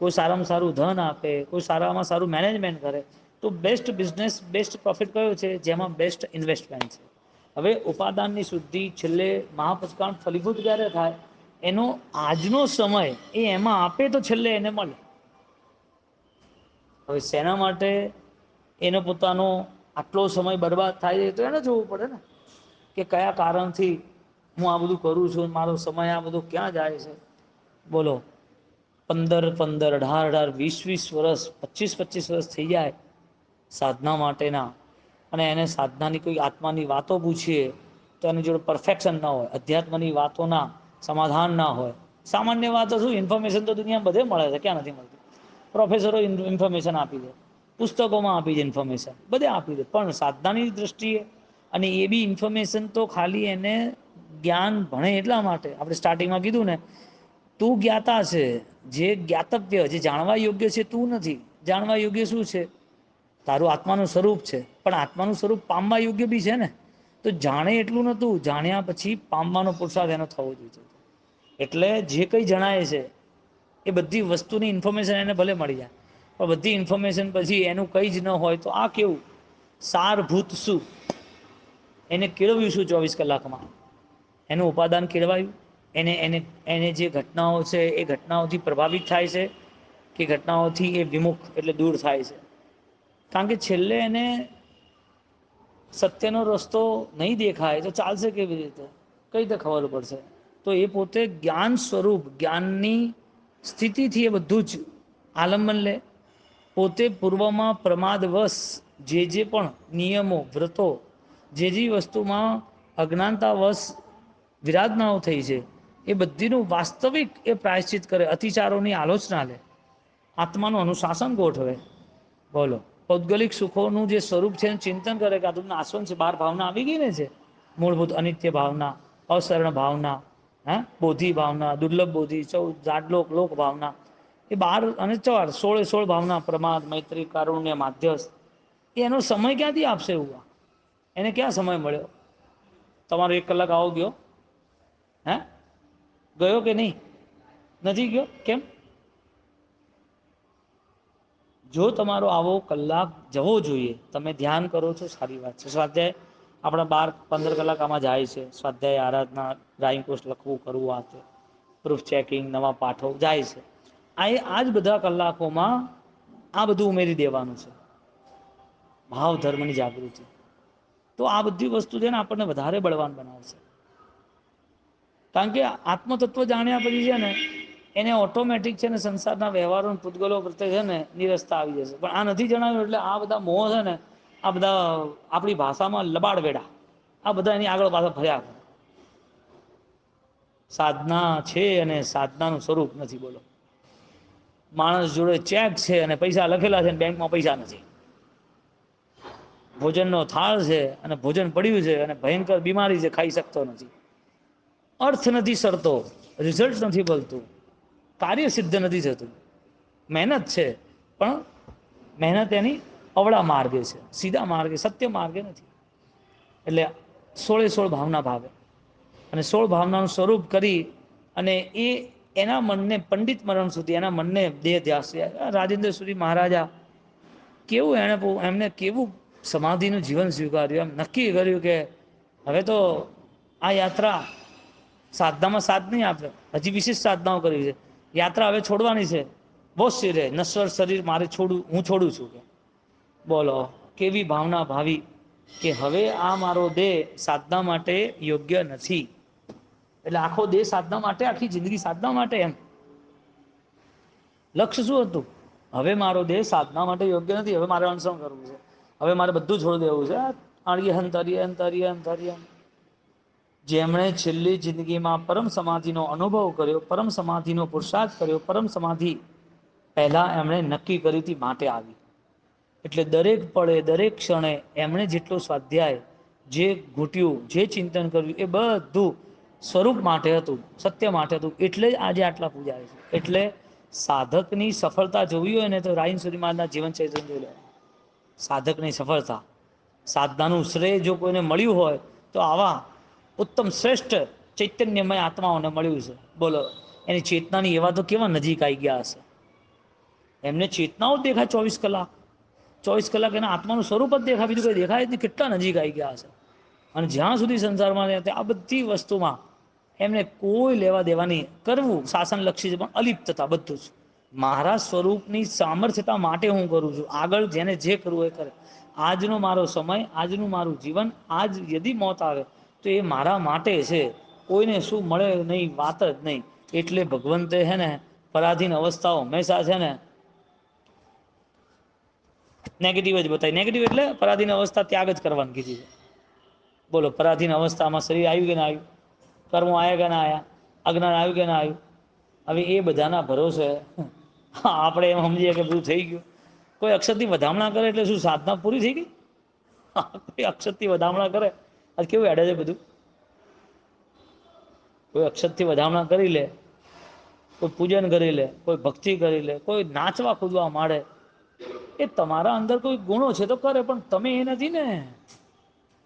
કોઈ સારામાં સારું ધન આપે, કોઈ સારામાં સારું મેનેજમેન્ટ કરે, તો બેસ્ટ બિઝનેસ, બેસ્ટ પ્રોફિટ કયો છે? જેમાં બેસ્ટ ઇન્વેસ્ટમેન્ટ છે. હવે ઉપાદાનની શુદ્ધિ છેલ્લે મહાપુષ્કળ ફલીભૂત ક્યારે થાય? એનો આજનો સમય એ એમાં આપે તો છેલ્લે એને મળે. હવે શેના માટે એને પોતાનો આટલો સમય બરબાદ થાય છે? તો એને જોવું પડે ને કે કયા કારણથી હું આ બધું કરું છું, મારો સમય આ બધો ક્યાં જાય છે? બોલો, 15-15, 18-18, 20-20 વર્ષ, 25-25 વર્ષ થઈ જાય સાધના માટેના, અને એને સાધનાની કોઈ આત્માની વાતો પૂછીએ તો એની જોડે પરફેક્શન ના હોય, અધ્યાત્મની વાતોના સમાધાન ના હોય. સામાન્ય વાતો શું, ઇન્ફોર્મેશન તો દુનિયા બધે મળે છે, ક્યાં નથી મળતી? પ્રોફેસરો ઇન્ફોર્મેશન આપી દે, પુસ્તકોમાં આપી દે, ઇન્ફોર્મેશન બધે આપી દે, પણ સાધનાની દ્રષ્ટિએ અને એ બી ઇન્ફોર્મેશન તો ખાલી એને જ્ઞાન ભણે એટલા માટે. આપણે સ્ટાર્ટિંગમાં કીધું ને, તું જ્ઞાતા છે, જે જ્ઞાતવ્ય, જે જાણવા યોગ્ય છે તું નથી. જાણવા યોગ્ય શું છે? તારું આત્માનું સ્વરૂપ છે, પણ આત્માનું સ્વરૂપ પામવા યોગ્ય બી છે ને. તો જાણે એટલું નહોતું, જાણ્યા પછી પામવાનો પુરુષાર્થ એનો થવો જોઈએ. એટલે જે કંઈ જણાય છે એ બધી વસ્તુની ઇન્ફોર્મેશન એને ભલે મળી જાય, પણ બધી ઇન્ફોર્મેશન પછી એનું કંઈ જ ન હોય તો આ કેવું સારભૂત શું એને કેળવ્યું શું 24 કલાકમાં એનું ઉપાદાન કેળવાયું, એને એને એને જે ઘટનાઓ છે એ ઘટનાઓથી પ્રભાવિત થાય છે કે ઘટનાઓથી એ વિમુખ એટલે દૂર થાય છે. કારણ કે છેલ્લે એને સત્યનો રસ્તો નહીં દેખાય તો ચાલશે કેવી રીતે, કઈ રીતે ખબર પડશે? તો એ પોતે જ્ઞાન સ્વરૂપ જ્ઞાનની સ્થિતિથી એ બધું જ આલંબન લે. પોતે પૂર્વમાં પ્રમાદવશ જે પણ નિયમો વ્રતો જે વસ્તુમાં અજ્ઞાનતાવશ વિરાધનાઓ થઈ છે એ બધીનું વાસ્તવિક એ પ્રાયશ્ચિત કરે, અતિચારોની આલોચના લે, આત્માનું અનુશાસન ગોઠવે. બોલો, પૌદ્ગલિક સુખોનું જે સ્વરૂપ છે એનું ચિંતન કરે કે આ તો નાશવંત છે, 12 ભાવના આવી ગઈ ને છે, મૂળભૂત અનિત્ય ભાવના, અસરણ ભાવના, બોધિ ભાવના, દુર્લભ બોધિ, 14 જાડલોક લોક ભાવના, એ 12 અને 4 16 ભાવના, પ્રમાદ, મૈત્રી, કારુણ્ય, માધ્યસ્થ. એનો સમય ક્યાંથી આપશે? એવું એને ક્યાં સમય મળ્યો? તમારો 1 કલાક આવો ગયો? હે ગયો કે નહીં? નથી ગયો. કેમ? જો તમારો આવો કલાક જવો જોઈએ, તમે ધ્યાન કરો છો, સારી વાત છે. સ્વાધ્યાય આપણા 12-15 કલાક આમાં જાય છે. સ્વાધ્યાય, આરાધના, ડ્રાઇંગ પોસ્ટ લખવું, કરવું, આ તે પ્રૂફ ચેકિંગ, નવા પાઠો જાય છે. આ જ બધા કલાકોમાં આ બધું ઉમેરી દેવાનું છે, ભાવ ધર્મની જાગૃતિ. તો આ બધી વસ્તુ છે ને આપણને વધારે બળવાન બનાવશે. કારણ કે આત્મતત્વ જાણ્યા પછી છે ને એને ઓટોમેટિક છે ને સંસારના વ્યવહારો પૂતગલો પ્રત્યે છે ને નિરસ્તા આવી જશે. પણ આ નથી જણાવ્યું એટલે આ બધા મોહ છે ને, આ બધા આપણી ભાષામાં લબાડ વેડા, આ બધા એની આગળ પાછળ ફર્યા કરે. સાધના છે અને સાધનાનું સ્વરૂપ નથી. બોલો, માણસ જોડે ચેક છે અને પૈસા લખેલા છે, બેંકમાં પૈસા નથી. ભોજનનો થાળ છે અને ભોજન પડ્યું છે અને ભયંકર બીમારી છે, ખાઈ શકતો નથી. અર્થ નથી સરતો, રિઝલ્ટ નથી મળતું, કાર્ય સિદ્ધ નથી થતું. મહેનત છે પણ મહેનત એની અવળા માર્ગે છે, સીધા માર્ગે, સત્ય માર્ગે નથી. એટલે 16 ભાવના ભાવે અને 16 ભાવનાનું સ્વરૂપ કરી અને એના મનને પંડિત મરણ સુધી એના મનને દેહ ધ્યાસ. રાજેન્દ્ર સુરી મહારાજા કેવું એમને કેવું સમાધિનું જીવન સ્વીકાર્યું, એમ નક્કી કર્યું કે હવે તો આ યાત્રા સાધનામાં સાથ નહીં આપે, હજી વિશેષ સાધનાઓ કરવી છે, યાત્રા હવે છોડવાની છે. બહુ સિરે નશ્વર શરીર મારે છોડું, હું છોડું છું કે. બોલો, કેવી ભાવના ભાવી કે હવે આ મારો દેહ સાધના માટે યોગ્ય નથી. એટલે આખો દેહ સાધના માટે, આખી જિંદગી સાધના માટે. એમ લક્ષ્ય શું હતું? હવે મારો દેહ સાધના માટે યોગ્ય નથી, હવે મારે અનશન કરવું છે, હવે મારે બધું છોડી દેવું છે. અરિયહંત અરિયંત અરિયંત અરિયંત. જેમણે છેલ્લી જિંદગીમાં પરમ સમાધિનો અનુભવ કર્યો, પરમ સમાધિનો પુરુષાર્થ કર્યો, પરમ સમાધિ પહેલા એમણે નક્કી કરી હતી માટે આવી. એટલે દરેક પળે, દરેક ક્ષણે એમણે જેટલો સ્વાધ્યાય, જે ઘૂટ્યું, જે ચિંતન કર્યું, એ બધું સ્વરૂપ માટે હતું, સત્ય માટે હતું. એટલે જ આજે આટલા પૂજાય છે. એટલે સાધકની સફળતા જોવી હોય ને તો રાયન સુરી મહારાજના જીવન ચરિત્ર જોઈ લે. સાધકની સફળતા, સાધનાનું શ્રેય જો કોઈને મળ્યું હોય તો આવા ઉત્તમ શ્રેષ્ઠ ચૈતન્યમય આત્માઓને મળ્યું છે. બોલો, એની ચેતનાની એવા તો કેવા નજીક આવી ગયા હશે. એમને ચેતનાઓ જ દેખાય 24 કલાક. 24 કલાક એના આત્માનું સ્વરૂપ જ દેખાય, બીજું કોઈ દેખાય જ નહીં. કેટલા નજીક આવી ગયા હશે. અને જ્યાં સુધી સંસારમાં રહે આ બધી વસ્તુમાં એમને કોઈ લેવા દેવાની, કરવું શાસનલક્ષી છે પણ અલિપ્તતા બધું જ મારા સ્વરૂપની સામર્થ્યતા માટે હું કરું છું. આગળ જેને જે કરવું એ કરે. આજનો મારો સમય, આજનું મારું જીવન, આજ યદી મોત આવે તો એ મારા માટે છે, કોઈને શું મળે નહીં, વાત જ નહીં. એટલે ભગવંતે છે ને પરાધીન અવસ્થાઓ હંમેશા છે ને નેગેટિવ જ બતાવી. નેગેટિવ એટલે પરાધીન અવસ્થા ત્યાગ જ કરવાની કીધી છે. બોલો, પરાધીન અવસ્થામાં શરીર આવ્યું કે ના આવ્યું, કર્મો આવ્યા કે ના આવ્યા, અજ્ઞાન આવ્યું કે ના આવ્યું. હવે એ બધાના ભરોસે આપણે એમ સમજીએ કે બધું થઈ ગયું. કોઈ અક્ષરથી વધામણા કરે એટલે શું સાધના પૂરી થઈ ગઈ? કોઈ અક્ષરથી વધામણા કરે આજ કેવું હેડે છે બધું. કોઈ અક્ષરથી વધામણા કરી લે, કોઈ પૂજન કરી લે, કોઈ ભક્તિ કરી લે, કોઈ નાચવા કૂદવા માંડે, એ તમારા અંદર કોઈ ગુણો છે તો કરે, પણ તમે એ નથી ને.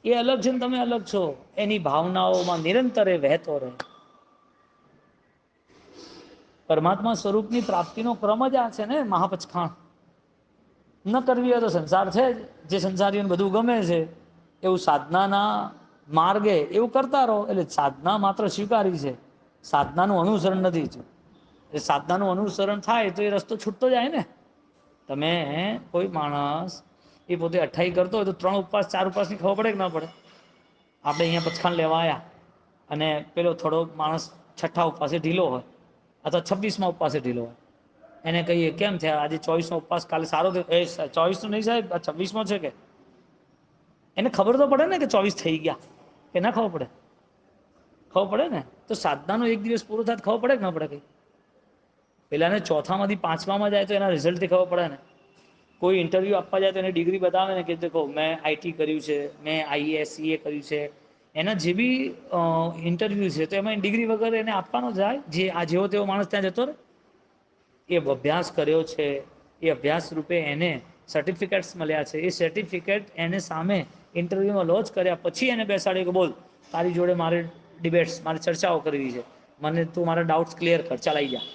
એ અલગ છે ને તમે અલગ છો. એની ભાવનાઓમાં નિરંતર એ વહેતો રહે. પરમાત્મા સ્વરૂપની પ્રાપ્તિનો ક્રમ જ આ છે ને મહાપચખાણ. ન કરવી હોય તો સંસાર છે જ, જે સંસારીઓને બધું ગમે છે એવું સાધનાના માર્ગે એવું કરતા રહો. એટલે સાધના માત્ર સ્વીકારી છે, સાધનાનું અનુસરણ નથી જ. એ સાધનાનું અનુસરણ થાય તો એ રસ્તો છૂટતો જાય ને. તમે કોઈ માણસ એ પોતે અઠ્ઠાઈ કરતો હોય તો 3 ઉપવાસ 4 ઉપવાસની ખબર પડે કે ના પડે? આપણે અહીંયા પચખાણ લેવા આવ્યા અને પેલો થોડો માણસ છઠ્ઠા ઉપવાસે ઢીલો હોય અથવા 26મા ઉપવાસે ઢીલો હોય, એને કહીએ કેમ થયા આજે 24મો ઉપવાસ, કાલે સારો થયો. એ 24 નહીં સાહેબ, આ 26મો છે કે. એને ખબર તો પડે ને કે 24 થઈ ગયા, કે ના ખબર પડે? ખબર પડે ને. તો સાધનાનો એક દિવસ પૂરો થાય ખબર પડે કે ના પડે? કઈ પેલાને ચોથામાંથી 5મામાં જાય તો એના રિઝલ્ટથી ખબર પડે ને. કોઈ ઇન્ટરવ્યૂ આપવા જાય તો એની ડિગ્રી બતાવે ને કે દેખો મેં આઈટી કર્યું છે, મેં આઈએએસ સીએ કર્યું છે. એના જે બી ઇન્ટરવ્યૂ છે તો એમાં ડિગ્રી વગર એને આપવાનો જાય, જે આ જેવો તેવો માણસ ત્યાં જતો રહે? એ અભ્યાસ કર્યો છે, એ અભ્યાસ રૂપે એને સર્ટિફિકેટ્સ મળ્યા છે. એ સર્ટિફિકેટ એને સામે ઇન્ટરવ્યૂમાં લોન્ચ કર્યા પછી એને બેસાડી કે બોલ તારી જોડે મારે ડિબેટ્સ, મારે ચર્ચાઓ કરવી છે, મને તું મારા ડાઉટ્સ ક્લિયર કર, ચલાઈ જા.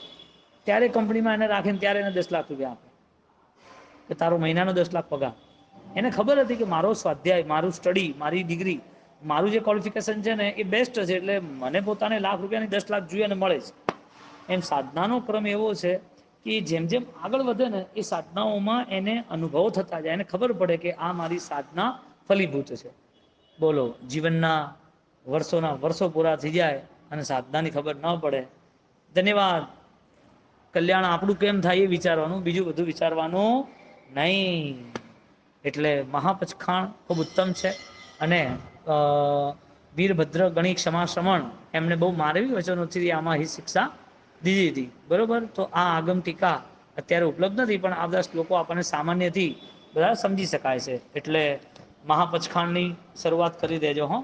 ત્યારે કંપનીમાં એને રાખીને ત્યારે એને 10 લાખ રૂપિયા આપે કે તારો મહિનાનો 10 લાખ પગાર. એને ખબર હતી કે મારો સ્વાધ્યાય, મારું સ્ટડી, મારી ડિગ્રી, મારું જે ક્વોલિફિકેશન છે ને એ બેસ્ટ છે, એટલે મને પોતાને લાખ રૂપિયાની 10 લાખ જોઈએ અને મળે છે. એમ સાધનાનો ક્રમ એવો છે કે જેમ જેમ આગળ વધે ને એ સાધનાઓમાં એને અનુભવ થતા જાય, એને ખબર પડે કે આ મારી સાધના ફલીભૂત છે. બોલો, જીવનના વર્ષોના વર્ષો પૂરા થઈ જાય અને સાધનાની ખબર ન પડે. ધન્યવાદ. કલ્યાણ આપણું કેમ થાય એ વિચારવાનું, બીજું બધું વિચારવાનું નહીં. એટલે મહાપચખાણ ખૂબ ઉત્તમ છે. અને વીરભદ્ર ગણી ક્ષમા શ્રમણ એમને બહુ મારવી વચનોથી આમાં શિક્ષા દીધી હતી. બરોબર. તો આ આગમ ટીકા અત્યારે ઉપલબ્ધ નથી, પણ આ બધા શ્લોકો આપણને સામાન્યથી બધા સમજી શકાય છે. એટલે મહાપચખાણની શરૂઆત કરી દેજો હો.